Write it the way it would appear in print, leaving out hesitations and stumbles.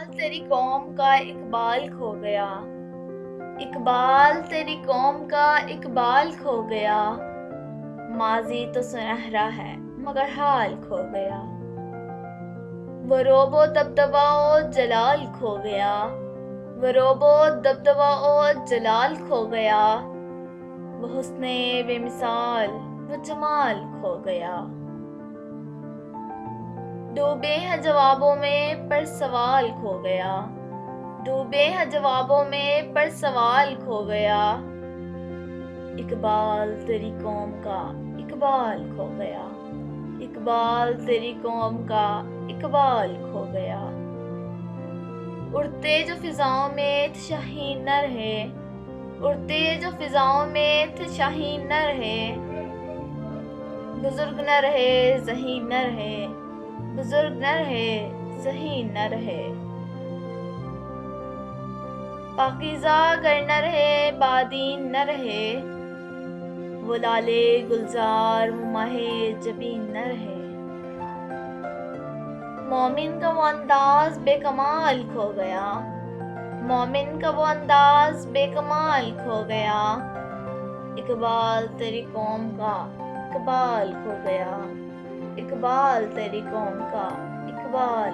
اقبال تیری قوم کا اقبال کھو گیا، اقبال تیری قوم کا اقبال کھو گیا، ماضی تو سنہرا ہے مگر حال کھو گیا، وہ روب و دبدبا و جلال کھو گیا، وہ روب و دبدبا و جلال کھو گیا، وہ حسن بے مثال وہ جمال کھو گیا، ڈوبے ہیں جوابوں میں پر سوال کھو گیا، ڈوبے ہیں جوابوں میں پر سوال کھو گیا، اقبال تیری قوم کا اقبال کھو گیا، اقبال تیری قوم کا اقبال کھو گیا، اڑتے جو فضاؤں میں تھے شاہین نہ رہے، اڑتے جو فضاؤں میں تھے شاہین نہ رہے، بزرگ نہ رہے ذہین نہ رہے، بزرگ نہ رہے ذہین نہ رہے، پاکیزہ گر نہ رہے بادین نہ رہے، وہ لالے گلزار وہ ماہ جبین نہ رہے، مومن کا وہ انداز بے کمال کھو گیا، مومن کا وہ انداز بے کمال کھو گیا، اقبال تیری قوم کا اقبال کھو گیا، اقبال تیری قوم کا اقبال